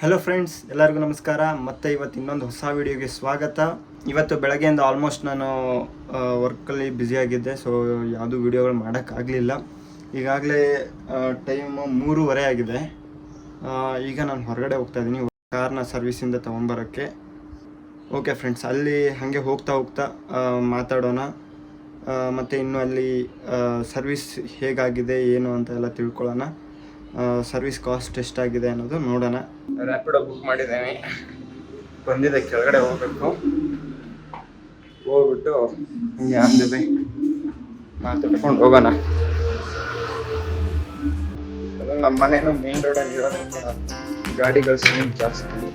Hello friends, ಎಲ್ಲರಿಗೂ ನಮಸ್ಕಾರ. ಮತ್ತು ಇವತ್ತು ಇನ್ನೊಂದು ಹೊಸ ವಿಡಿಯೋಗೆ ಸ್ವಾಗತ. ಇವತ್ತು ಬೆಳಗ್ಗೆಯಿಂದ ಆಲ್ಮೋಸ್ಟ್ ನಾನು ವರ್ಕಲ್ಲಿ ಬ್ಯುಸಿಯಾಗಿದ್ದೆ, ಸೊ ಯಾವುದೂ ವಿಡಿಯೋಗಳು ಮಾಡೋಕ್ಕಾಗಲಿಲ್ಲ. ಈಗಾಗಲೇ ಟೈಮು 3:30 ಆಗಿದೆ. ಈಗ ನಾನು ಹೊರಗಡೆ ಹೋಗ್ತಾಯಿದ್ದೀನಿ ಕಾರ್ನ ಸರ್ವಿಸಿಂದ ತೊಗೊಂಬರೋಕ್ಕೆ. ಓಕೆ ಫ್ರೆಂಡ್ಸ್, ಅಲ್ಲಿ ಹಾಗೆ ಹೋಗ್ತಾ ಮಾತಾಡೋಣ. ಮತ್ತು ಇನ್ನು ಅಲ್ಲಿ ಸರ್ವಿಸ್ ಹೇಗಾಗಿದೆ ಏನು ಅಂತ ಎಲ್ಲ ತಿಳ್ಕೊಳ್ಳೋಣ. ಸರ್ವಿಸ್ ಕಾಸ್ಟ್ ಎಷ್ಟಾಗಿದೆ ಅನ್ನೋದು ನೋಡೋಣ. ರ್ಯಾಪಿಡೋ ಬುಕ್ ಮಾಡಿದ್ದೇನೆ, ಬಂದಿದೆ. ಕೆಳಗಡೆ ಹೋಗ್ಬಿಟ್ಟು ಹಿಂಗೆ ಅಂದಿದೆ ಮಾತಾಡ್ಕೊಂಡು ಹೋಗೋಣ. ನಮ್ಮ ಮನೇನು ಮೇನ್ ರೋಡಲ್ಲಿ ಇರೋದ್ರಿಂದ ಗಾಡಿಗಳು ಸೌಂಡ್ ಜಾಸ್ತಿ.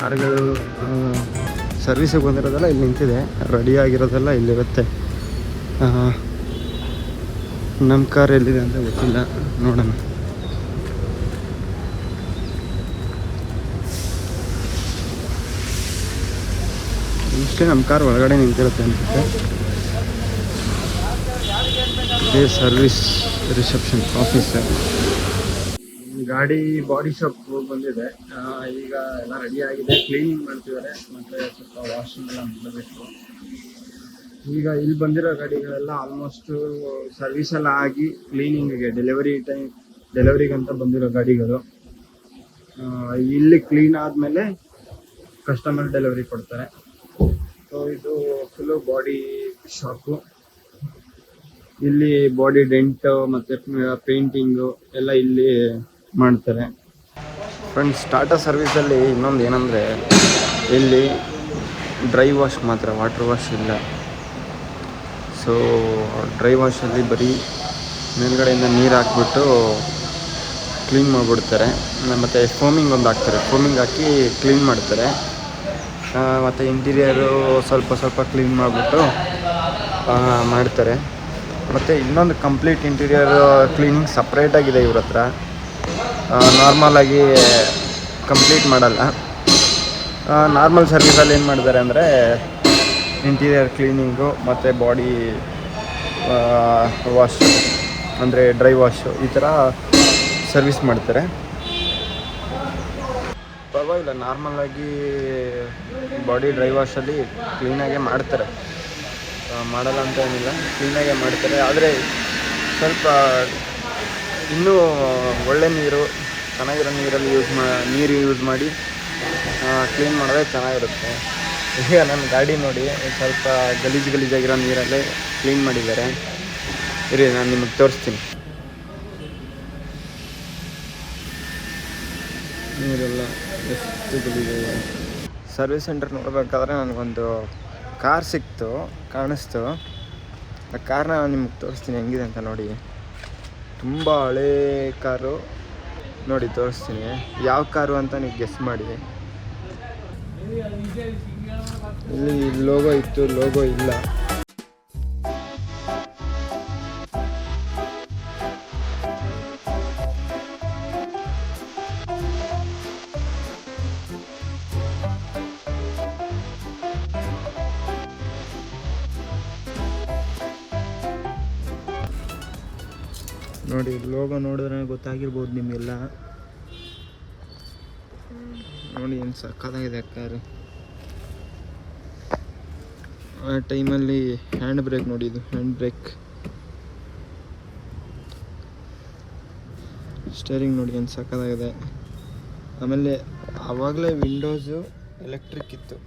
ಕಾರ್ಗಳು ಸರ್ವಿಸಿಗೆ ಬಂದಿರೋದೆಲ್ಲ ಇಲ್ಲಿ ನಿಂತಿದೆ, ರೆಡಿ ಆಗಿರೋದೆಲ್ಲ ಇಲ್ಲಿರುತ್ತೆ. ನಮ್ಮ ಕಾರ್ ಎಲ್ಲಿದೆ ಅಂತ ಗೊತ್ತಿಲ್ಲ, ನೋಡೋಣ. ಇಷ್ಟೇ ನಮ್ಮ ಕಾರ್ ಒಳಗಡೆ ನಿಂತಿರುತ್ತೆ ಅನ್ಸುತ್ತೆ. ಇದೇ ಸರ್ವಿಸ್ ರಿಸೆಪ್ಷನ್ ಆಫೀಸ್. ಗಾಡಿ ಬಾಡಿ ಶಾಪ್ ಬಂದಿದೆ. ಈಗ ಎಲ್ಲ ರೆಡಿ ಆಗಿದೆ, ಕ್ಲೀನಿಂಗ್ ಮಾಡ್ತಿದ್ದಾರೆ. ಮತ್ತು ಸ್ವಲ್ಪ ವಾಷಿಂಗ್ ಎಲ್ಲ ಮಾಡಬೇಕು. ಈಗ ಇಲ್ಲಿ ಬಂದಿರೋ ಗಾಡಿಗಳೆಲ್ಲ ಆಲ್ಮೋಸ್ಟು ಸರ್ವಿಸ್ ಎಲ್ಲ ಆಗಿ ಕ್ಲೀನಿಂಗಿಗೆ ಡೆಲಿವರಿಗಂತ ಬಂದಿರೋ ಗಾಡಿಗಳು. ಇಲ್ಲಿ ಕ್ಲೀನ್ ಆದಮೇಲೆ ಕಸ್ಟಮರ್ ಡೆಲಿವರಿ ಕೊಡ್ತಾರೆ. ಸೊ ಇದು ಫುಲ್ಲು ಬಾಡಿ ಶಾಪು. ಇಲ್ಲಿ ಬಾಡಿ ಡೆಂಟ್ ಮತ್ತು ಪೇಂಟಿಂಗು ಎಲ್ಲ ಇಲ್ಲಿ ಮಾಡ್ತಾರೆ. ಫ್ರೆಂಡ್ಸ್, ಟಾಟಾ ಸರ್ವಿಸಲ್ಲಿ ಇನ್ನೊಂದು ಏನಂದರೆ, ಇಲ್ಲಿ ಡ್ರೈ ವಾಶ್ ಮಾತ್ರ, ವಾಟರ್ ವಾಶ್ ಇಲ್ಲ. ಸೊ ಡ್ರೈ ವಾಶಲ್ಲಿ ಬರೀ ಮೇಲ್ಗಡೆಯಿಂದ ನೀರು ಹಾಕ್ಬಿಟ್ಟು ಕ್ಲೀನ್ ಮಾಡಿಬಿಡ್ತಾರೆ. ಮತ್ತು ಫೋಮಿಂಗ್ ಒಂದು ಹಾಕ್ತಾರೆ, ಫೋಮಿಂಗ್ ಹಾಕಿ ಕ್ಲೀನ್ ಮಾಡ್ತಾರೆ. ಮತ್ತು ಇಂಟೀರಿಯರು ಸ್ವಲ್ಪ ಕ್ಲೀನ್ ಮಾಡಿಬಿಟ್ಟು ಮಾಡ್ತಾರೆ. ಮತ್ತು ಇನ್ನೊಂದು ಕಂಪ್ಲೀಟ್ ಇಂಟೀರಿಯರ್ ಕ್ಲೀನಿಂಗ್ ಸಪ್ರೇಟಾಗಿದೆ ಇವ್ರ ಹತ್ರ. ನಾರ್ಮಲಾಗಿ ಕಂಪ್ಲೀಟ್ ಮಾಡಲ್ಲ. ನಾರ್ಮಲ್ ಸರ್ವಿಸಲ್ಲಿ ಏನು ಮಾಡ್ತಾರೆ ಅಂದರೆ, ಇಂಟೀರಿಯರ್ ಕ್ಲೀನಿಂಗು ಮತ್ತು ಬಾಡಿ ವಾಶ್ ಅಂದರೆ ಡ್ರೈ ವಾಶು ಈ ಥರ ಸರ್ವಿಸ್ ಮಾಡ್ತಾರೆ. ಪರವಾಗಿಲ್ಲ, ನಾರ್ಮಲಾಗಿ ಬಾಡಿ ಡ್ರೈ ವಾಶಲ್ಲಿ ಕ್ಲೀನಾಗೆ ಮಾಡ್ತಾರೆ, ಮಾಡಲ್ಲ ಅಂತ ಏನಿಲ್ಲ, ಕ್ಲೀನಾಗೆ ಮಾಡ್ತಾರೆ. ಆದರೆ ಸ್ವಲ್ಪ ಇನ್ನೂ ಒಳ್ಳೆ ನೀರು, ಚೆನ್ನಾಗಿರೋ ನೀರಲ್ಲಿ ನೀರು ಯೂಸ್ ಮಾಡಿ ಕ್ಲೀನ್ ಮಾಡಿದ್ರೆ ಚೆನ್ನಾಗಿರುತ್ತೆ. ಈಗ ನನ್ನ ಗಾಡಿ ನೋಡಿ, ಸ್ವಲ್ಪ ಗಲೀಜಾಗಿರೋ ನೀರಲ್ಲೇ ಕ್ಲೀನ್ ಮಾಡಿದ್ದಾರೆ. ಇರಿ, ನಾನು ನಿಮಗೆ ತೋರಿಸ್ತೀನಿ. ನೀರೆಲ್ಲ ಎಷ್ಟು ಗಲೀಜಾಗಿದೆ. ಸರ್ವಿಸ್ ಸೆಂಟರ್ ನೋಡಬೇಕಾದ್ರೆ ನನಗೊಂದು ಕಾರ್ ಕಾಣಿಸ್ತು. ಆ ಕಾರ್ನ ನಾನು ನಿಮಗೆ ತೋರಿಸ್ತೀನಿ ಹೆಂಗಿದೆ ಅಂತ ನೋಡಿ. ತುಂಬ ಹಳೇ ಕಾರು ನೋಡಿ, ತೋರಿಸ್ತೀನಿ. ಯಾವ ಕಾರು ಅಂತ ನೀವು ಗೆಸ್ ಮಾಡಿ. ಇಲ್ಲಿ ಲೋಗೋ ಇತ್ತು, ಲೋಗೋ ಇಲ್ಲ. ನೋಡಿ, ಲೋಗೋ ನೋಡಿದ್ರೆ ಗೊತ್ತಾಗಿರ್ಬೋದು ನಿಮಗೆಲ್ಲ. ನೋಡಿ ಏನು ಸಕ್ಕತ್ತಾಗಿದೆ ಕಾರು. ಆ ಟೈಮಲ್ಲಿ ಹ್ಯಾಂಡ್ ಬ್ರೇಕ್ ನೋಡಿ, ಇದು ಹ್ಯಾಂಡ್ ಬ್ರೇಕ್. ಸ್ಟೇರಿಂಗ್ ನೋಡಿ ಏನು ಸಕ್ಕತ್ತಾಗಿದೆ. ಆಮೇಲೆ ಆವಾಗಲೇ ವಿಂಡೋಸು ಎಲೆಕ್ಟ್ರಿಕ್ ಇತ್ತು.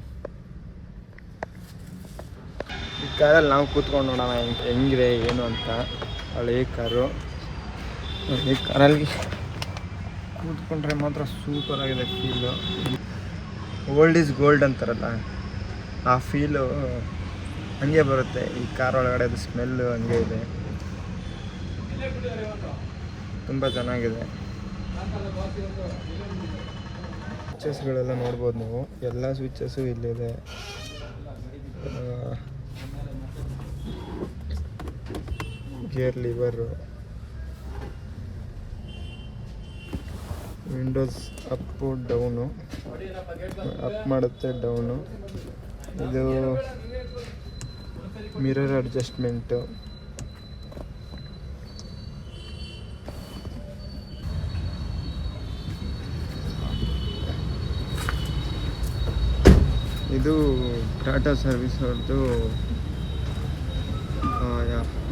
ಈ ಕಾರಲ್ಲಿ ನಾವು ಕೂತ್ಕೊಂಡು ನೋಡೋಣ ಹೆಂಗಿದೆ ಏನು ಅಂತ. ಹಳೇ ಕಾರು, ಈ ಕಾರಲ್ಲಿ ಕೂತ್ಕೊಂಡ್ರೆ ಮಾತ್ರ ಸೂಪರಾಗಿದೆ ಫೀಲು. ಓಲ್ಡ್ ಈಸ್ ಗೋಲ್ಡ್ ಅಂತಾರಲ್ಲ, ಆ ಫೀಲು ಹಂಗೆ ಬರುತ್ತೆ ಈ ಕಾರ್ ಒಳಗಡೆ. ಅದು ಸ್ಮೆಲ್ಲು ಹಂಗೆ ಇದೆ, ತುಂಬ ಚೆನ್ನಾಗಿದೆ. ಸ್ವಿಚಸ್ಗಳೆಲ್ಲ ನೋಡ್ಬೋದು ನೀವು, ಎಲ್ಲ ಸ್ವಿಚಸ್ಸು ಇಲ್ಲಿದೆ. Gear liver, Windows Appu down, up ಮಾಡುತ್ತೆ ಡೌನು. ಇದು ಮಿರರ್ ಅಡ್ಜಸ್ಟ್ಮೆಂಟು. ಇದು ಟಾಟಾ ಸರ್ವಿಸ್ ಅವ್ರದ್ದು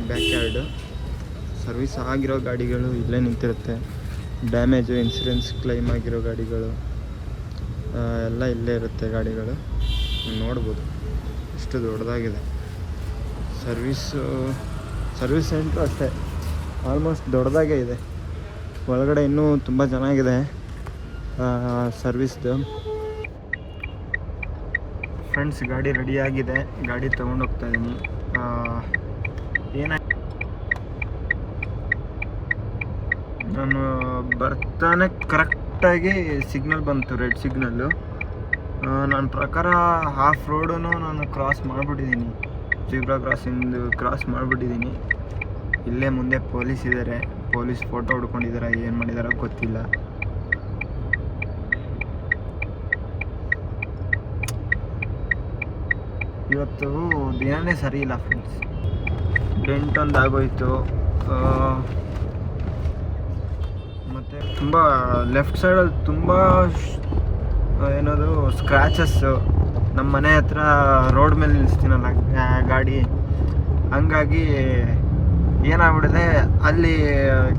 ಬ್ಯಾಕ್ ಯಾರ್ಡು. ಸರ್ವಿಸ್ ಆಗಿರೋ ಗಾಡಿಗಳು ಇಲ್ಲೇ ನಿಂತಿರುತ್ತೆ. ಡ್ಯಾಮೇಜು, ಇನ್ಸೂರೆನ್ಸ್ ಕ್ಲೈಮ್ ಆಗಿರೋ ಗಾಡಿಗಳು ಎಲ್ಲ ಇಲ್ಲೇ ಇರುತ್ತೆ ಗಾಡಿಗಳು. ನೋಡ್ಬೋದು ಎಷ್ಟು ದೊಡ್ಡದಾಗಿದೆ. ಸರ್ವಿಸ್ ಸೆಂಟ್ರು ಅಷ್ಟೇ ಆಲ್ಮೋಸ್ಟ್ ದೊಡ್ಡದಾಗೇ ಇದೆ. ಒಳಗಡೆ ಇನ್ನೂ ತುಂಬ ಚೆನ್ನಾಗಿದೆ ಸರ್ವಿಸ್ದು. ಫ್ರೆಂಡ್ಸ್, ಗಾಡಿ ರೆಡಿಯಾಗಿದೆ. ಗಾಡಿ ತೊಗೊಂಡೋಗ್ತಾ ಇದ್ದೀನಿ. ನಾನು ಬರ್ತಾನೆ ಕರೆಕ್ಟಾಗಿ ಸಿಗ್ನಲ್ ಬಂತು, ರೆಡ್ ಸಿಗ್ನಲ್ಲು. ನನ್ನ ಪ್ರಕಾರ ಹಾಫ್ ರೋಡೂ ನಾನು ಕ್ರಾಸ್ ಮಾಡಿಬಿಟ್ಟಿದ್ದೀನಿ. ಜೀಬ್ರಾ ಕ್ರಾಸಿಂದು ಕ್ರಾಸ್ ಮಾಡಿಬಿಟ್ಟಿದ್ದೀನಿ. ಇಲ್ಲೇ ಮುಂದೆ ಪೊಲೀಸ್ ಇದ್ದಾರೆ. ಪೊಲೀಸ್ ಫೋಟೋ ಹೊಡ್ಕೊಂಡಿದ್ದಾರೆ, ಏನು ಮಾಡಿದಾರೋ ಗೊತ್ತಿಲ್ಲ. ಇವತ್ತು ದಿನನೇ ಸರಿ ಇಲ್ಲ ಫ್ರೆಂಡ್ಸ್. ಡೆಂಟ್ ಒಂದು ಆಗೋಯ್ತು. ಮತ್ತು ತುಂಬ ಲೆಫ್ಟ್ ಸೈಡಲ್ಲಿ ತುಂಬ ಏನದು ಸ್ಕ್ರ್ಯಾಚಸ್ಸು. ನಮ್ಮ ಮನೆ ಹತ್ರ ರೋಡ್ ಮೇಲೆ ನಿಲ್ಲಿಸ್ತೀನಲ್ಲ ಗಾಡಿ, ಹಂಗಾಗಿ ಏನಾಗ್ಬಿಟ್ಟಿದೆ, ಅಲ್ಲಿ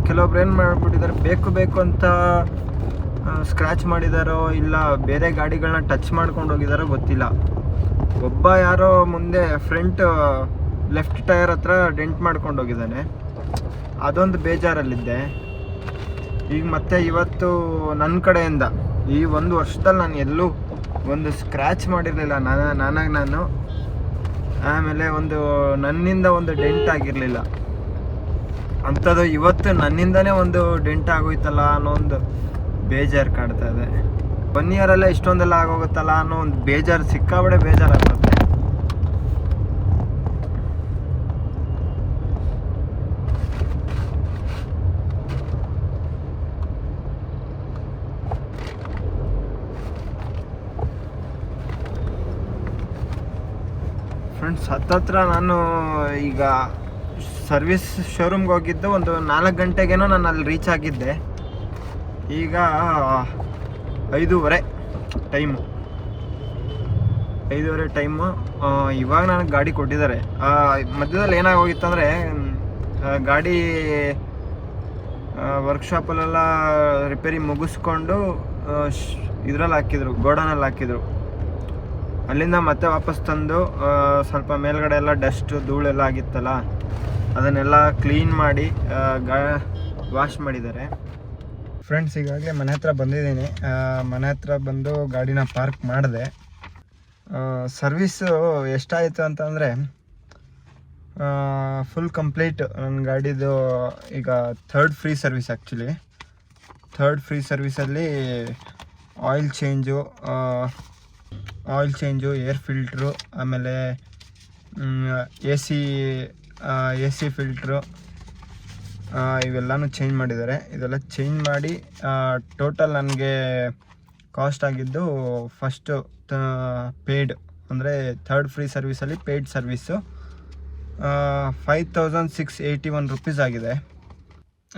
ಕೆಲವೊಬ್ರು ಏನು ಮಾಡಿಬಿಟ್ಟಿದ್ದಾರೆ, ಬೇಕು ಅಂತ ಸ್ಕ್ರ್ಯಾಚ್ ಮಾಡಿದಾರೋ ಇಲ್ಲ ಬೇರೆ ಗಾಡಿಗಳನ್ನ ಟಚ್ ಮಾಡ್ಕೊಂಡು ಹೋಗಿದಾರೋ ಗೊತ್ತಿಲ್ಲ. ಒಬ್ಬ ಯಾರೋ ಮುಂದೆ ಫ್ರಂಟ್ ಲೆಫ್ಟ್ ಟೈರ್ ಹತ್ರ ಡೆಂಟ್ ಮಾಡ್ಕೊಂಡು ಹೋಗಿದ್ದಾನೆ. ಅದೊಂದು ಬೇಜಾರಲ್ಲಿದ್ದೆ. ಈಗ ಮತ್ತೆ ಇವತ್ತು ನನ್ನ ಕಡೆಯಿಂದ ಈ 1 ವರ್ಷದಲ್ಲಿ ನಾನು ಎಲ್ಲೂ ಒಂದು ಸ್ಕ್ರ್ಯಾಚ್ ಮಾಡಿರಲಿಲ್ಲ ನಾನು. ಆಮೇಲೆ ನನ್ನಿಂದ ಒಂದು ಡೆಂಟ್ ಆಗಿರಲಿಲ್ಲ. ಅಂಥದ್ದು ಇವತ್ತು ನನ್ನಿಂದನೇ ಒಂದು ಡೆಂಟ್ ಆಗೋಯ್ತಲ್ಲ ಅನ್ನೋ ಒಂದು ಬೇಜಾರು ಕಾಡ್ತಾ ಇದೆ. 1 ಇಯರಲ್ಲೇ ಇಷ್ಟೊಂದೆಲ್ಲ ಆಗೋಗುತ್ತಲ್ಲ ಅನ್ನೋ ಒಂದು ಬೇಜಾರು, ಸಿಕ್ಕಾಬಡೆ ಬೇಜಾರಾಗ್ತದೆ. ಫ್ರೆಂಡ್ಸ್, ಹತ್ತತ್ರ ನಾನು ಈಗ ಸರ್ವಿಸ್ ಶೋರೂಮ್ಗೆ ಹೋಗಿದ್ದು ಒಂದು 4 ಗಂಟೆಗೇನೋ ನಾನು ಅಲ್ಲಿ ರೀಚ್ ಆಗಿದ್ದೆ. ಈಗ 5:30 ಟೈಮು. ಇವಾಗ ನನಗೆ ಗಾಡಿ ಕೊಟ್ಟಿದ್ದಾರೆ. ಮಧ್ಯದಲ್ಲಿ ಏನಾಗೋಗಿತ್ತಂದರೆ, ಗಾಡಿ ವರ್ಕ್ಶಾಪಲ್ಲೆಲ್ಲ ರಿಪೇರಿ ಮುಗಿಸ್ಕೊಂಡು ಇದರಲ್ಲಿ ಹಾಕಿದ್ರು, ಗೋಡನಲ್ಲಿ ಹಾಕಿದ್ರು. ಅಲ್ಲಿಂದ ಮತ್ತೆ ವಾಪಸ್ ತಂದು ಸ್ವಲ್ಪ ಮೇಲ್ಗಡೆ ಎಲ್ಲ ಡಸ್ಟ್ ಧೂಳೆಲ್ಲ ಆಗಿತ್ತಲ್ಲ, ಅದನ್ನೆಲ್ಲ ಕ್ಲೀನ್ ಮಾಡಿ ವಾಶ್ ಮಾಡಿದ್ದಾರೆ. ಫ್ರೆಂಡ್ಸ್, ಈಗಾಗಲೇ ಮನೆ ಹತ್ರ ಬಂದಿದ್ದೀನಿ. ಮನೆ ಹತ್ರ ಬಂದು ಗಾಡಿನ ಪಾರ್ಕ್ ಮಾಡಿದೆ. ಸರ್ವಿಸ್ಸು ಎಷ್ಟಾಯಿತು ಅಂತಂದರೆ, ಫುಲ್ ಕಂಪ್ಲೀಟ್ ನನ್ನ ಗಾಡಿದು ಈಗ 3rd free service. Actually 3rd free ಸರ್ವಿಸಲ್ಲಿ ಆಯಿಲ್ ಚೇಂಜು, ಏರ್ ಫಿಲ್ಟ್ರು, ಆಮೇಲೆ ಎ ಸಿ ಫಿಲ್ಟ್ರು, ಇವೆಲ್ಲನೂ ಚೇಂಜ್ ಮಾಡಿದ್ದಾರೆ. ಇದೆಲ್ಲ ಚೇಂಜ್ ಮಾಡಿ ಟೋಟಲ್ ನನಗೆ ಕಾಸ್ಟ್ ಆಗಿದ್ದು, ಫಸ್ಟು ಪೇಯ್ಡ್ ಅಂದರೆ 3rd ಫ್ರೀ ಸರ್ವಿಸಲ್ಲಿ ಪೇಯ್ಡ್ ಸರ್ವಿಸ್ಸು 5681 ರೂಪೀಸ್ ಆಗಿದೆ.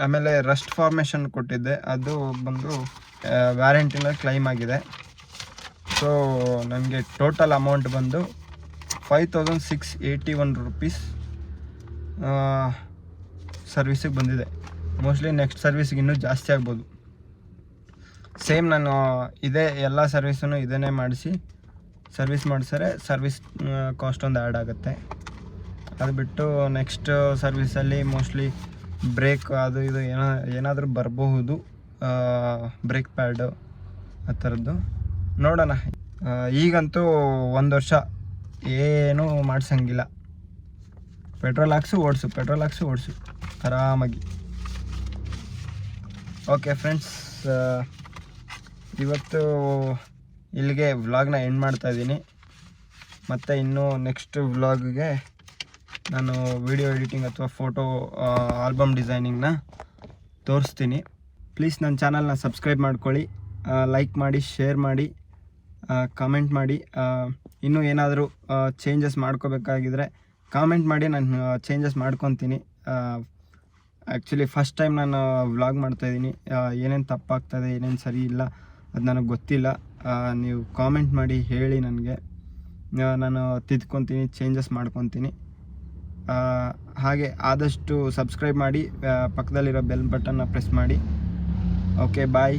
ಆಮೇಲೆ ರಸ್ಟ್ ಫಾರ್ಮೇಷನ್ ಕೊಟ್ಟಿದ್ದೆ, ಅದು ಬಂದು ವ್ಯಾರಂಟಿನ ಕ್ಲೈಮ್ ಆಗಿದೆ. ಸೊ ನನಗೆ ಟೋಟಲ್ ಅಮೌಂಟ್ ಬಂದು 5681 ರೂಪೀಸ್ ಸರ್ವಿಸಿಗೆ ಬಂದಿದೆ. ಮೋಸ್ಟ್ಲಿ ನೆಕ್ಸ್ಟ್ ಸರ್ವಿಸ್ಗೆ ಇನ್ನೂ ಜಾಸ್ತಿ ಆಗ್ಬೋದು. ಸೇಮ್ ನಾನು ಎಲ್ಲ ಸರ್ವಿಸನ್ನು ಇದನ್ನೇ ಮಾಡಿಸಿದ್ರೆ ಸರ್ವಿಸ್ ಕಾಸ್ಟ್ ಒಂದು ಆ್ಯಡ್ ಆಗುತ್ತೆ. ಅದು ಬಿಟ್ಟು ನೆಕ್ಸ್ಟ್ ಸರ್ವಿಸಲ್ಲಿ ಮೋಸ್ಟ್ಲಿ ಬ್ರೇಕ್ ಅದು ಇದು ಏನಾದರೂ ಬರಬಹುದು, ಬ್ರೇಕ್ ಪ್ಯಾಡು ಆ ಥರದ್ದು ನೋಡೋಣ. ಈಗಂತೂ 1 ವರ್ಷ ಏನೂ ಮಾಡಿಸಂಗಿಲ್ಲ. ಪೆಟ್ರೋಲ್ ಹಾಕ್ಸು ಓಡಿಸು ಆರಾಮಾಗಿ. ಓಕೆ ಫ್ರೆಂಡ್ಸ್, ಇವತ್ತು ಇಲ್ಲಿಗೆ ವ್ಲಾಗ್ನ ಎಂಡ್ ಮಾಡ್ತಾಯಿದ್ದೀನಿ. ಮತ್ತು ಇನ್ನೂ ನೆಕ್ಸ್ಟ್ ವ್ಲಾಗ್ಗೆ ನಾನು ವಿಡಿಯೋ ಎಡಿಟಿಂಗ್ ಅಥವಾ ಫೋಟೋ ಆಲ್ಬಮ್ ಡಿಸೈನಿಂಗ್ನ ತೋರಿಸ್ತೀನಿ. ಪ್ಲೀಸ್ ನನ್ನ ಚಾನಲ್ನ ಸಬ್ಸ್ಕ್ರೈಬ್ ಮಾಡ್ಕೊಳ್ಳಿ, ಲೈಕ್ ಮಾಡಿ, ಶೇರ್ ಮಾಡಿ, ಕಾಮೆಂಟ್ ಮಾಡಿ. ಇನ್ನೂ ಏನಾದರೂ ಚೇಂಜಸ್ ಮಾಡ್ಕೋಬೇಕಾಗಿದ್ರೆ ಕಾಮೆಂಟ್ ಮಾಡಿ, ನಾನು ಚೇಂಜಸ್ ಮಾಡ್ಕೊತೀನಿ. ಆ್ಯಕ್ಚುಲಿ ಫಸ್ಟ್ ಟೈಮ್ ನಾನು ವ್ಲಾಗ್ ಮಾಡ್ತಾಯಿದ್ದೀನಿ. ಏನೇನು ತಪ್ಪಾಗ್ತದೆ, ಏನೇನು ಸರಿ ಇಲ್ಲ ಅದು ನನಗೆ ಗೊತ್ತಿಲ್ಲ. ನೀವು ಕಾಮೆಂಟ್ ಮಾಡಿ ಹೇಳಿ, ನನಗೆ ನಾನು ತಿದ್ಕೊತೀನಿ, ಚೇಂಜಸ್ ಮಾಡ್ಕೊತೀನಿ. ಹಾಗೆ ಆದಷ್ಟು ಸಬ್ಸ್ಕ್ರೈಬ್ ಮಾಡಿ, ಪಕ್ಕದಲ್ಲಿರೋ ಬೆಲ್ ಬಟನ್ನ ಪ್ರೆಸ್ ಮಾಡಿ. ಓಕೆ, ಬಾಯ್.